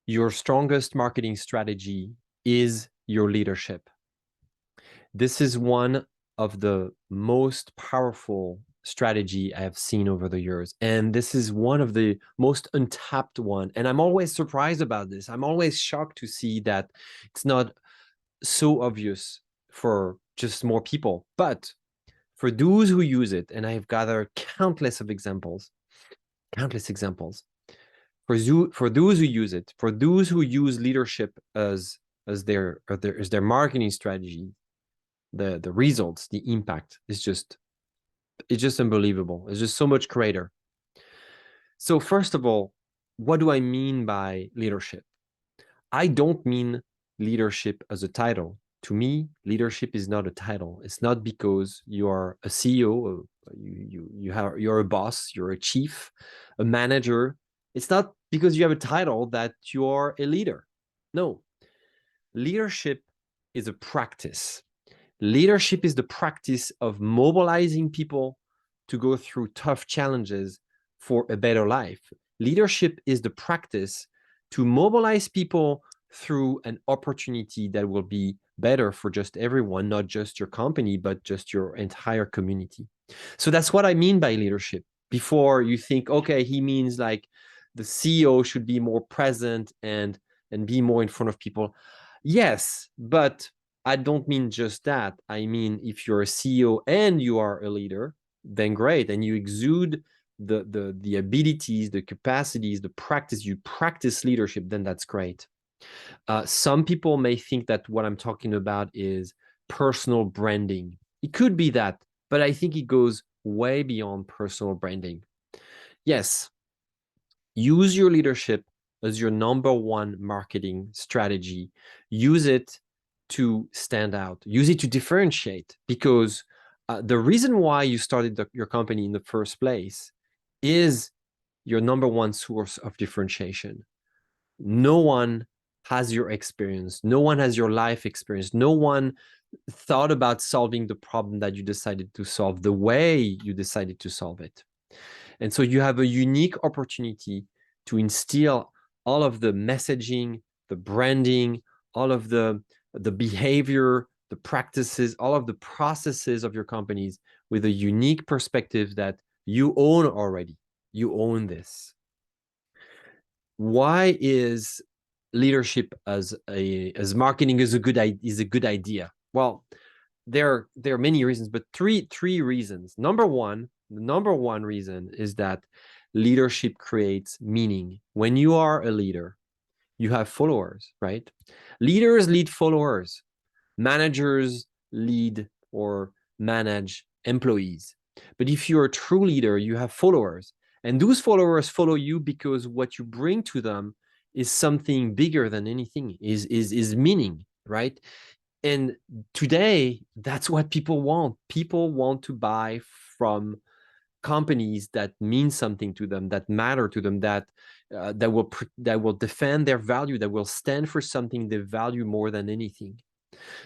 Your strongest marketing strategy is your leadership. This is one of the most powerful strategy I have seen over the years. And this is one of the most untapped one. And I'm always surprised about this. I'm always shocked to see that it's not so obvious for just more people. But for those who use it, and I've gathered countless examples, for those who use it, for those who use leadership as their marketing strategy, the results, the impact is just it's just unbelievable. It's just so much greater. So first of all, what do I mean by leadership? I don't mean leadership as a title. To me, leadership is not a title. It's not because you are a CEO, you're a boss, you're a chief, a manager. It's not because you have a title that you're a leader. No, leadership is a practice. Leadership is the practice of mobilizing people to go through tough challenges for a better life. Leadership is the practice to mobilize people through an opportunity that will be better for just everyone, not just your company, but just your entire community. So that's what I mean by leadership. Before you think, okay, he means like the CEO should be more present and be more in front of people. Yes, but I don't mean just that. I mean, if you're a CEO and you are a leader, then great. And you exude the abilities, the capacities, the practice, you practice leadership, then that's great. Some people may think that what I'm talking about is personal branding. It could be that, but I think it goes way beyond personal branding. Yes, use your leadership as your number one marketing strategy. Use it to stand out. Use it to differentiate, because the reason why you started your company in the first place is your number one source of differentiation. No one has your experience. No one has your life experience. No one thought about solving the problem that you decided to solve the way you decided to solve it. And so you have a unique opportunity to instill all of the messaging, the branding, all of the behavior, the practices, all of the processes of your companies with a unique perspective that you own already. You own this. Why is leadership as marketing is a good idea? Well, there are many reasons, but three reasons. The number one reason is that leadership creates meaning. When you are a leader, you have followers, right? Leaders lead followers. Managers lead or manage employees. But if you're a true leader, you have followers. And those followers follow you because what you bring to them is something bigger than anything, is meaning, right? And today, that's what people want. People want to buy from companies that mean something to them, that matter to them, that will defend their value, that will stand for something they value more than anything.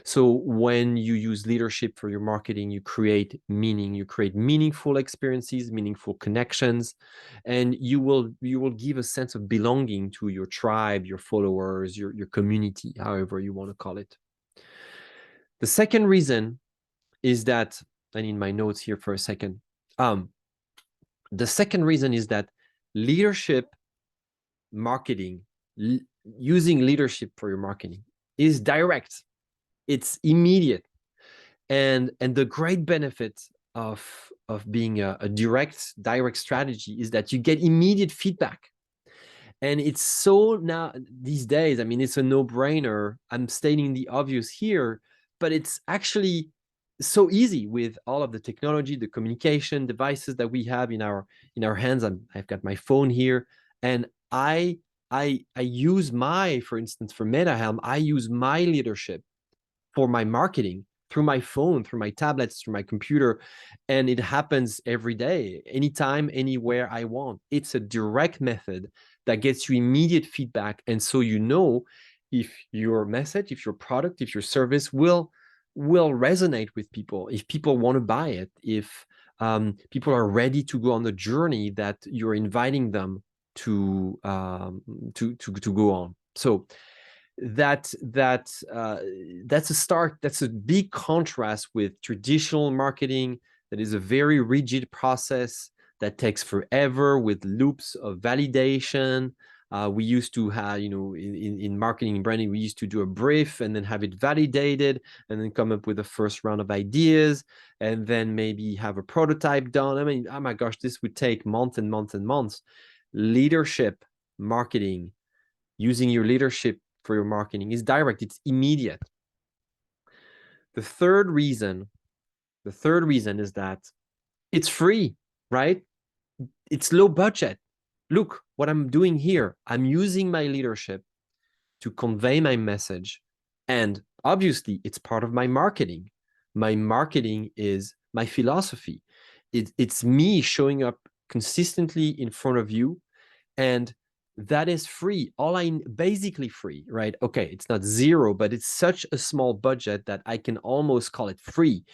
So when you use leadership for your marketing, you create meaning, you create meaningful experiences, meaningful connections, and you will give a sense of belonging to your tribe, your followers, your community, however you want to call it. The second reason is that, I need my notes here for a second. The second reason is that leadership marketing, using leadership for your marketing is direct. It's immediate. And the great benefit of being a direct strategy is that you get immediate feedback. And it's so now these days, I mean, it's a no-brainer. I'm stating the obvious here, but it's actually so easy with all of the technology, the communication devices that we have in our hands. I've got my phone here, and I use for instance, for MetaHelm, I use my leadership for my marketing through my phone, through my tablets, through my computer. And it happens every day, anytime, anywhere I want. It's a direct method that gets you immediate feedback. And so you know if your message, if your product, if your service will resonate with people, if people want to buy it, if people are ready to go on the journey that you're inviting them to go on. So that's a start. That's a big contrast with traditional marketing. That is a very rigid process that takes forever with loops of validation. We used to have, in marketing and branding, we used to do a brief and then have it validated and then come up with a first round of ideas and then maybe have a prototype done. I mean, oh my gosh, this would take months and months and months. Leadership marketing, using your leadership for your marketing is direct, it's immediate. The third reason is that it's free, right? It's low budget. Look what I'm doing here. I'm using my leadership to convey my message. And obviously, it's part of my marketing. My marketing is my philosophy. It's me showing up consistently in front of you, and that is free. Basically free, right? Okay, it's not zero, but it's such a small budget that I can almost call it free.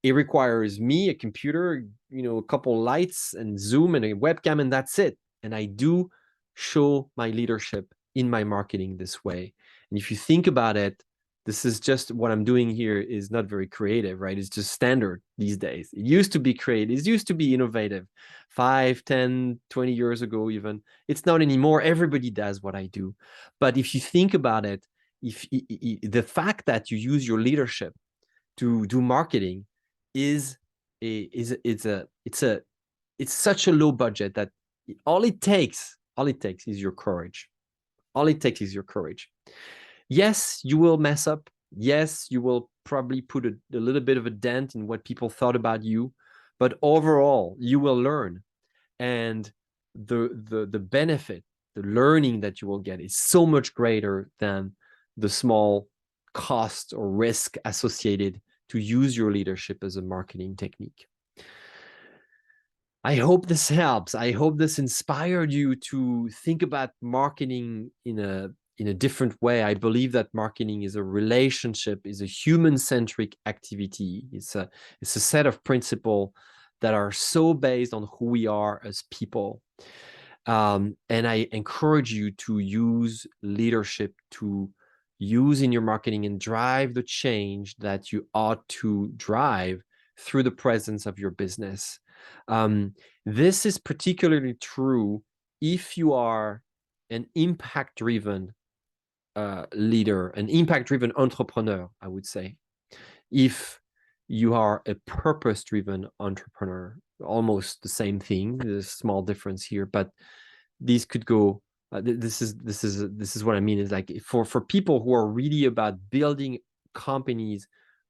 It requires me, a computer, a couple lights and Zoom and a webcam, and that's it. And I do show my leadership in my marketing this way. And if you think about it, this is just what I'm doing here is not very creative, right? It's just standard these days. It used to be creative. It used to be innovative 5, 10, 20 years ago even. It's not anymore. Everybody does what I do. But if you think about it, if the fact that you use your leadership to do marketing is it's such a low budget that all it takes is your courage. All it takes is your courage. Yes, you will mess up. Yes, you will probably put a little bit of a dent in what people thought about you, but overall, you will learn. And the benefit, the learning that you will get is so much greater than the small cost or risk associated to use your leadership as a marketing technique. I hope this helps. I hope this inspired you to think about marketing in a different way. I believe that marketing is a relationship, is a human-centric activity. It's a set of principles that are so based on who we are as people. And I encourage you to use leadership to use in your marketing and drive the change that you ought to drive through the presence of your business. This is particularly true if you are an impact-driven leader, an impact-driven entrepreneur, I would say. If you are a purpose-driven entrepreneur, almost the same thing. There's a small difference here, but these could go. This is what I mean. Is like for people who are really about building companies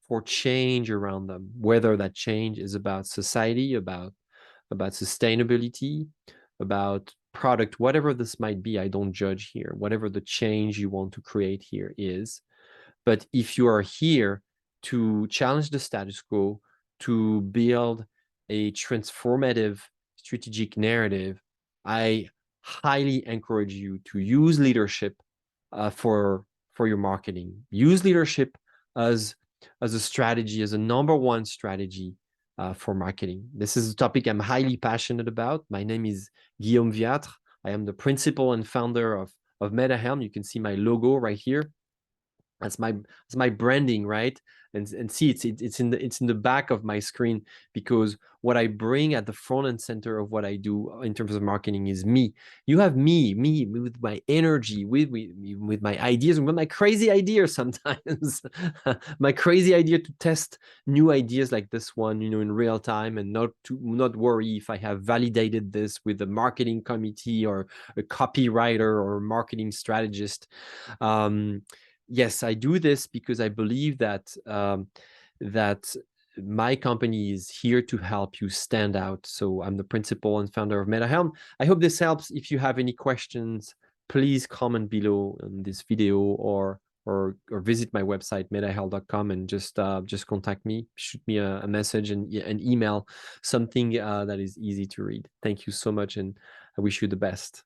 for change around them, whether that change is about society, about sustainability, about product, whatever this might be. I don't judge here. Whatever the change you want to create here is, but if you are here to challenge the status quo, to build a transformative strategic narrative, I highly encourage you to use leadership for your marketing. Use leadership as a strategy, as a number one strategy for marketing. This is a topic I'm highly passionate about. My name is Guillaume Viatre. I am the principal and founder of MetaHelm. You can see my logo right here. That's my branding, right? And see, it's in the back of my screen, because what I bring at the front and center of what I do in terms of marketing is me. You have me with my energy, with my ideas, and with my crazy ideas sometimes. My crazy idea to test new ideas like this one, in real time, and not worry if I have validated this with a marketing committee or a copywriter or a marketing strategist. Yes, I do this because I believe that that my company is here to help you stand out. So I'm the principal and founder of MetaHelm. I hope this helps. If you have any questions, please comment below on this video or visit my website metahelm.com and just contact me, shoot me a message and an email, something that is easy to read. Thank you so much, and I wish you the best.